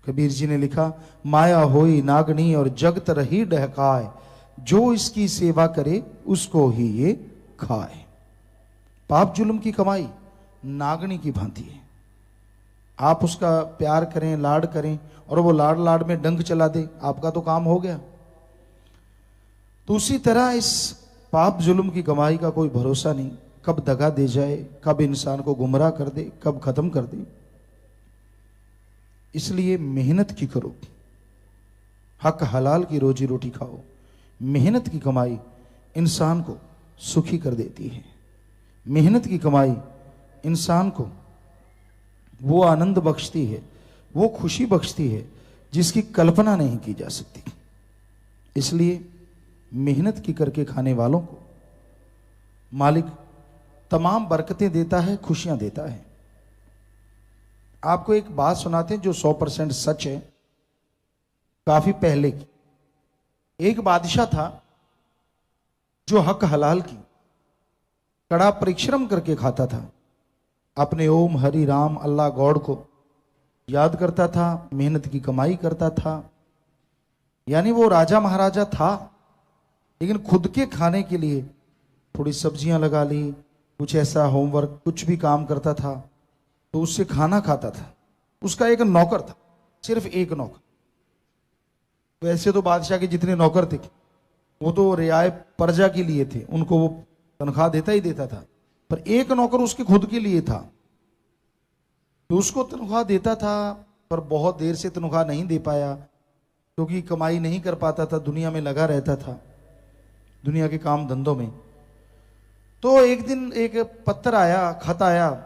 कबीर जी ने लिखा, माया होई नागनी और जगत रही डहकाए, जो इसकी सेवा करे उसको ही ये खाए। पाप जुल्म की कमाई नागनी की भांति है। आप उसका प्यार करें, लाड करें, और वो लाड लाड में डंक चला दे, आपका तो काम हो गया। तो उसी तरह इस पाप जुल्म की कमाई का कोई भरोसा नहीं, कब दगा दे जाए, कब इंसान को गुमराह कर दे, कब खत्म कर दे। इसलिए मेहनत की करो, हक हलाल की रोजी रोटी खाओ। मेहनत की कमाई इंसान को सुखी कर देती है। मेहनत की कमाई इंसान को वो आनंद बख्शती है, वो खुशी बख्शती है जिसकी कल्पना नहीं की जा सकती। इसलिए मेहनत की करके खाने वालों को मालिक तमाम बरकतें देता है, खुशियां देता है। आपको एक बात सुनाते हैं जो 100% सच है। काफी पहले की एक बादशाह था जो हक हलाल की कड़ा परिश्रम करके खाता था। अपने ओम हरि राम अल्लाह गॉड को याद करता था, मेहनत की कमाई करता था। यानी वो राजा महाराजा था, लेकिन खुद के खाने के लिए थोड़ी सब्जियां लगा ली, कुछ ऐसा होमवर्क, कुछ भी काम करता था तो उससे खाना खाता था। उसका एक नौकर था, सिर्फ एक नौकर। वैसे तो बादशाह के जितने नौकर थे वो तो रियाए प्रजा के लिए थे, उनको वो तनख्वाह देता ही देता था, पर एक नौकर उसके खुद के लिए था। तो उसको तनख्वाह देता था, पर बहुत देर से तनख्वाह नहीं दे पाया क्योंकि कमाई नहीं कर पाता था, दुनिया में लगा रहता था, दुनिया के काम धंधों में। तो एक दिन एक पत्र आया, खत आया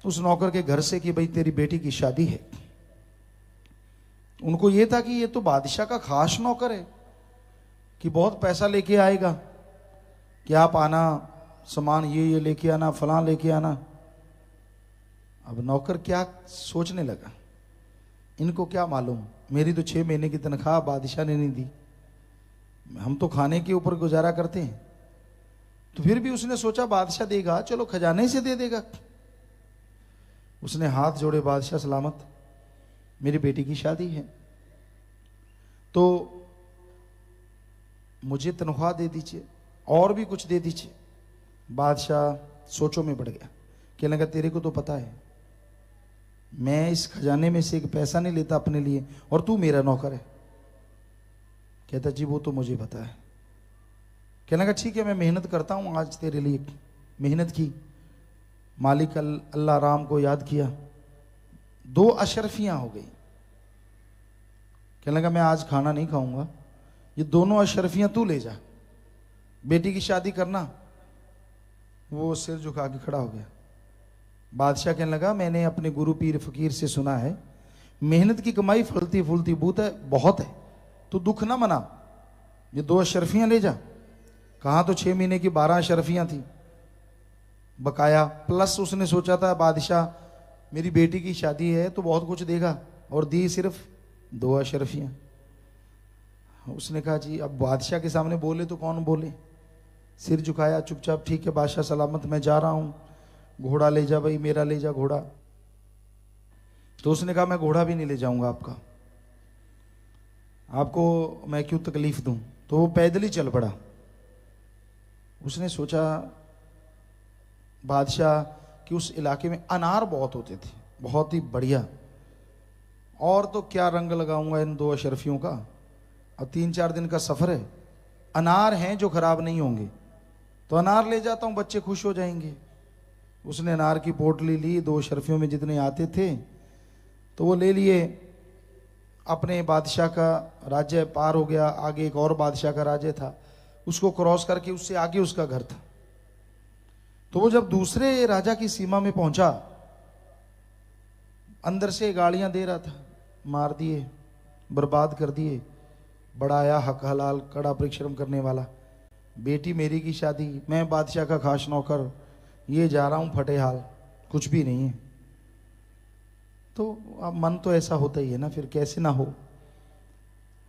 उस नौकर के घर से कि भाई तेरी बेटी की शादी है। उनको यह था कि ये तो बादशाह का खास नौकर है, कि बहुत पैसा लेके आएगा, कि आप आना, सामान ये लेके आना, फलां लेके आना। अब नौकर क्या सोचने लगा, इनको क्या मालूम, मेरी तो 6 महीने की तनख्वाह बादशाह ने नहीं दी, हम तो खाने के ऊपर गुजारा करते हैं। तो फिर भी उसने सोचा बादशाह देगा, चलो खजाने से दे देगा। उसने हाथ जोड़े, बादशाह सलामत, मेरी बेटी की शादी है तो मुझे तनख्वाह दे दीजिए, और भी कुछ दे दीजिए। बादशाह सोचों में पड़ गया, कहने लगा तेरे को तो पता है मैं इस खजाने में से एक पैसा नहीं लेता अपने लिए, और तू मेरा नौकर है। कहता जी वो तो मुझे पता है। कहने लगा ठीक है, मैं मेहनत करता हूं, आज तेरे लिए मेहनत की, मालिक अल्लाह राम को याद किया, 2 अशरफियां हो गई। कहने लगा मैं आज खाना नहीं खाऊंगा, ये दोनों अशरफियां तू ले जा, बेटी की शादी करना। वो सिर झुका के खड़ा हो गया। बादशाह कहने लगा मैंने अपने गुरु पीर फकीर से सुना है, मेहनत की कमाई फलती फूलती बहुत है, तो दुख ना मना, ये 2 अशरफियां ले जा। कहाँ तो 6 महीने की 12 अशरफियां थी बकाया, प्लस उसने सोचा था बादशाह मेरी बेटी की शादी है तो बहुत कुछ देगा, और दी सिर्फ 2 अशरफियां। उसने कहा जी अब बादशाह के सामने बोले तो कौन बोले, सिर झुकाया चुपचाप, ठीक है बादशाह सलामत, मैं जा रहा हूं, घोड़ा ले जा भाई, मेरा ले जा घोड़ा। तो उसने कहा मैं घोड़ा भी नहीं ले जाऊंगा आपका, आपको मैं क्यों तकलीफ दूं। तो वो पैदल ही चल पड़ा। उसने सोचा बादशाह कि उस इलाके में अनार बहुत होते थे, बहुत ही बढ़िया, और तो क्या रंग लगाऊंगा इन 2 अशरफियों का, अब 3-4 दिन का सफर है, अनार हैं जो खराब नहीं होंगे, तो अनार ले जाता हूं, बच्चे खुश हो जाएंगे। उसने अनार की पोटली ली, 2 अशरफियों में जितने आते थे तो वो ले लिए। अपने बादशाह का राज्य पार हो गया, आगे एक और बादशाह का राज्य था, उसको क्रॉस करके उससे आगे उसका घर था। तो वो जब दूसरे राजा की सीमा में पहुंचा, अंदर से गालियां दे रहा था, मार दिए, बर्बाद कर दिए, बड़ा आया हक हलाल कड़ा परिश्रम करने वाला, बेटी मेरी की शादी, मैं बादशाह का खास नौकर, ये जा रहा हूं फटे हाल, कुछ भी नहीं है। तो अब मन तो ऐसा होता ही है ना, फिर कैसे ना हो।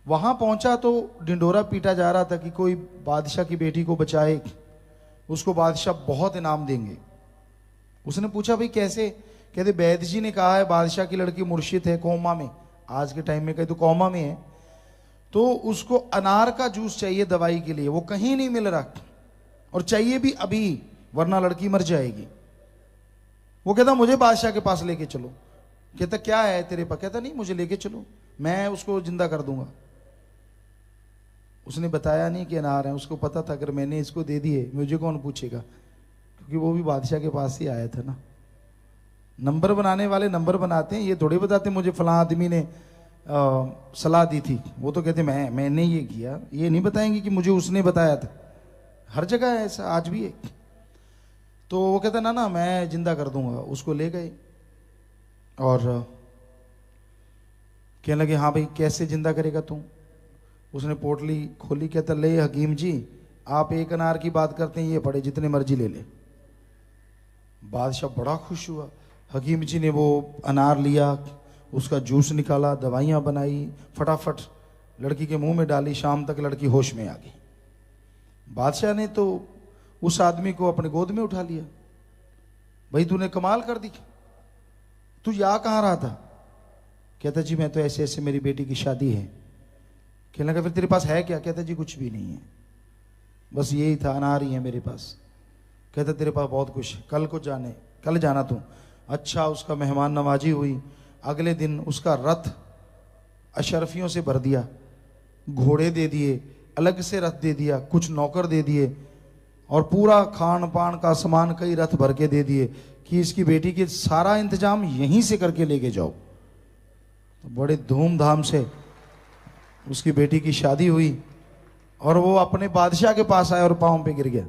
वहां पहुंचा तो डिंडोरा पीटा जा रहा था कि कोई बादशाह की बेटी को बचाए, उसको बादशाह बहुत इनाम देंगे। उसने पूछा भाई कैसे, कहते वैद्य जी ने कहा है बादशाह की लड़की मुर्शिद है कोमा में, आज के टाइम में कहीं तो कॉमा में है, तो उसको अनार का जूस चाहिए दवाई के लिए, वो कहीं नहीं मिल रहा, और चाहिए भी अभी, वरना लड़की मर जाएगी। वो कहता मुझे बादशाह के पास लेके चलो। कहता क्या है तेरे पास? कहता नहीं मुझे लेके चलो, मैं उसको जिंदा कर दूंगा। उसने बताया नहीं कि अनार है, उसको पता था अगर मैंने इसको दे दिए मुझे कौन पूछेगा, क्योंकि वो भी बादशाह के पास ही आया था ना। नंबर बनाने वाले नंबर बनाते हैं, ये थोड़े बताते मुझे फलां आदमी ने सलाह दी थी। वो तो कहते मैंने ये किया, ये नहीं बताएंगे कि मुझे उसने बताया था। हर जगह है ऐसा, आज भी है। तो वो कहता ना ना मैं जिंदा कर दूंगा। उसको ले गए और कहने लगे हाँ भाई कैसे जिंदा करेगा तू? उसने पोटली खोली, कहता ले हकीम जी, आप एक अनार की बात करते हैं, ये पड़े जितने मर्जी ले ले। बादशाह बड़ा खुश हुआ। हकीम जी ने वो अनार लिया, उसका जूस निकाला, दवाइयाँ बनाई, फटाफट लड़की के मुंह में डाली। शाम तक लड़की होश में आ गई। बादशाह ने तो उस आदमी को अपने गोद में उठा लिया। भाई तूने कमाल कर दी, तू यहाँ कहाँ रहा था? कहता जी मैं तो ऐसे ऐसे, मेरी बेटी की शादी है। कहने लगा फिर तेरे पास है क्या? कहता जी कुछ भी नहीं है, बस यही था, अनार ही है मेरे पास। कहता तेरे पास बहुत कुछ है, कल जाना तू। अच्छा, उसका मेहमान नवाजी हुई। अगले दिन उसका रथ अशरफियों से भर दिया, घोड़े दे दिए, अलग से रथ दे दिया, कुछ नौकर दे दिए, और पूरा खान पान का सामान कई रथ भर के दे दिए कि इसकी बेटी के सारा इंतजाम यहीं से करके लेके जाओ। तो बड़े धूमधाम से उसकी बेटी की शादी हुई, और वो अपने बादशाह के पास आया और पांव पे गिर गया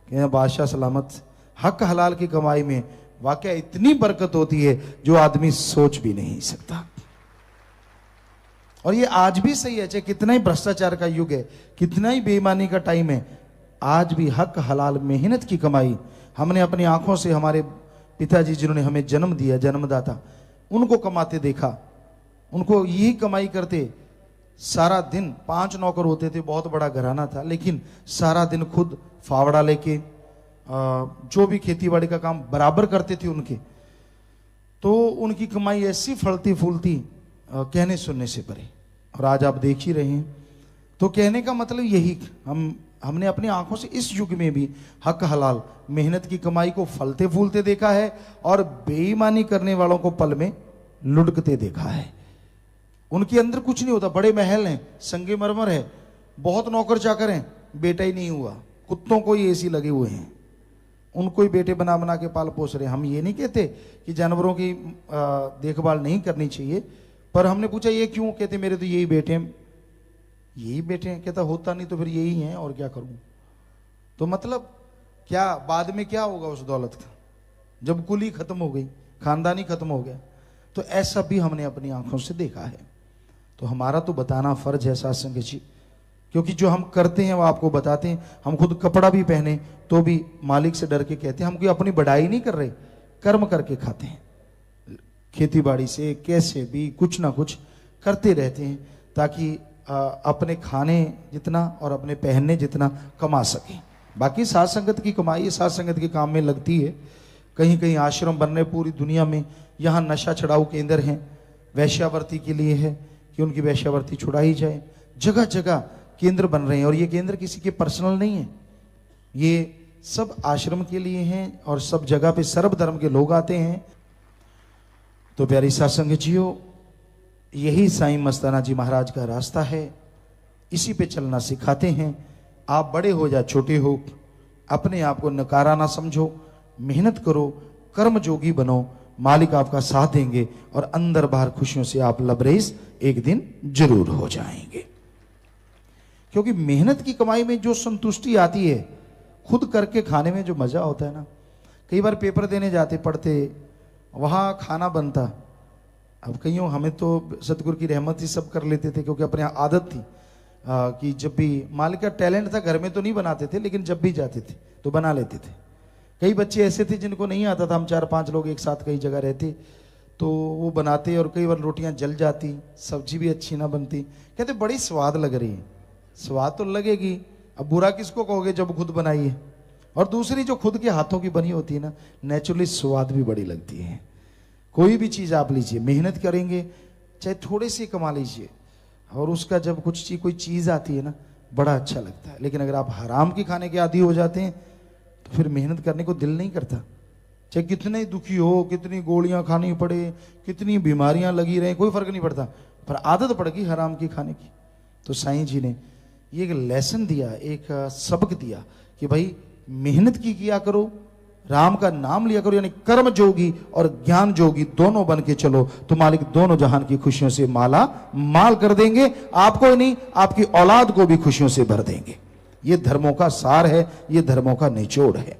कि बादशाह सलामत। हक हलाल की कमाई में वाकई इतनी बरकत होती है जो आदमी सोच भी नहीं सकता। और ये आज भी सही है, चाहे कितना ही भ्रष्टाचार का युग है, कितना ही बेईमानी का टाइम है, आज भी हक हलाल मेहनत की कमाई। हमने अपनी आंखों से हमारे पिताजी जिन्होंने हमें जन्म दिया, जन्मदाता, उनको कमाते देखा, उनको यही कमाई करते। सारा दिन 5 नौकर होते थे, बहुत बड़ा घराना था, लेकिन सारा दिन खुद फावड़ा लेके जो भी खेती बाड़ी का काम बराबर करते थे उनके। तो उनकी कमाई ऐसी फलती फूलती, कहने सुनने से परे। और आज आप देख ही रहे हैं। तो कहने का मतलब यही, हमने अपनी आंखों से इस युग में भी हक हलाल मेहनत की कमाई को फलते फूलते देखा है, और बेईमानी करने वालों को पल में लुढ़कते देखा है। उनके अंदर कुछ नहीं होता, बड़े महल हैं, संगमरमर है, बहुत नौकर चाकर हैं, बेटा ही नहीं हुआ। कुत्तों को ही एसी लगे हुए हैं, उनको ही बेटे बना बना के पाल पोस रहे हैं। हम ये नहीं कहते कि जानवरों की देखभाल नहीं करनी चाहिए, पर हमने पूछा ये क्यों? कहते मेरे तो यही बेटे हैं, यही बेटे हैं। कहता होता नहीं तो फिर यही हैं, और क्या करूं? तो मतलब क्या बाद में क्या होगा उस दौलत का, जब कुल ही खत्म हो गई, खानदान ही खत्म हो गया। तो ऐसा भी हमने अपनी आंखों से देखा है। तो हमारा तो बताना फर्ज है साथ संगत जी, क्योंकि जो हम करते हैं वो आपको बताते हैं। हम खुद कपड़ा भी पहने तो भी मालिक से डर के कहते हैं, हम कोई अपनी बढ़ाई नहीं कर रहे, कर्म करके खाते हैं। खेती बाड़ी से कैसे भी कुछ ना कुछ करते रहते हैं, ताकि अपने खाने जितना और अपने पहनने जितना कमा सकें। बाकी साथ संगत की कमाई साथ संगत के काम में लगती है। कहीं कहीं आश्रम बन रहे पूरी दुनिया में, यहाँ नशा छुड़ाऊ केंद्र हैं, वैश्यावर्ती के लिए है कि उनकी वैश्यावर्ती छुड़ाई जाए। जगह जगह केंद्र बन रहे हैं, और ये केंद्र किसी के पर्सनल नहीं है, ये सब आश्रम के लिए हैं, और सब जगह पे सर्वधर्म के लोग आते हैं। तो प्यारी सत्संग जियो, यही साईं मस्ताना जी महाराज का रास्ता है, इसी पे चलना सिखाते हैं। आप बड़े हो या छोटे हो, अपने आप को नकारा ना समझो, मेहनत करो, कर्म जोगी बनो, मालिक आपका साथ देंगे, और अंदर बाहर खुशियों से आप लबरेज एक दिन जरूर हो जाएंगे। क्योंकि मेहनत की कमाई में जो संतुष्टि आती है, खुद करके खाने में जो मजा होता है ना। कई बार पेपर देने जाते, पढ़ते, वहां खाना बनता। अब कईयों, हमें तो सतगुरु की रहमत ही सब कर लेते थे, क्योंकि अपने आदत थी कि जब भी मालिक का टैलेंट था, घर में तो नहीं बनाते थे, लेकिन जब भी जाते थे तो बना लेते थे। कई बच्चे ऐसे थे जिनको नहीं आता था, हम 4-5 लोग एक साथ कई जगह रहते, तो वो बनाते, और कई बार रोटियां जल जाती, सब्जी भी अच्छी ना बनती। कहते बड़ी स्वाद लग रही है। स्वाद तो लगेगी, अब बुरा किसको कहोगे जब खुद बनाई है। और दूसरी जो खुद के हाथों की बनी होती है ना, नेचुरली स्वाद भी बड़ी लगती है। कोई भी चीज आप लीजिए, मेहनत करेंगे, चाहे थोड़े से कमा लीजिए, और उसका जब कोई चीज़ आती है ना, बड़ा अच्छा लगता है। लेकिन अगर आप हराम के खाने के आदी हो जाते हैं तो फिर मेहनत करने को दिल नहीं करता। चाहे कितने दुखी हो, कितनी गोलियां खानी पड़े, कितनी बीमारियां लगी रहे, कोई फर्क नहीं पड़ता, पर आदत पड़ गई हराम की खाने की। तो साईं जी ने ये एक लेसन दिया, एक सबक दिया कि भाई मेहनत की किया करो, राम का नाम लिया करो, यानी कर्म जोगी और ज्ञान जोगी दोनों बन के चलो, तो मालिक दोनों जहान की खुशियों से माला माल कर देंगे। आपको ही नहीं, आपकी औलाद को भी खुशियों से भर देंगे। ये धर्मों का सार है, ये धर्मों का निचोड़ है।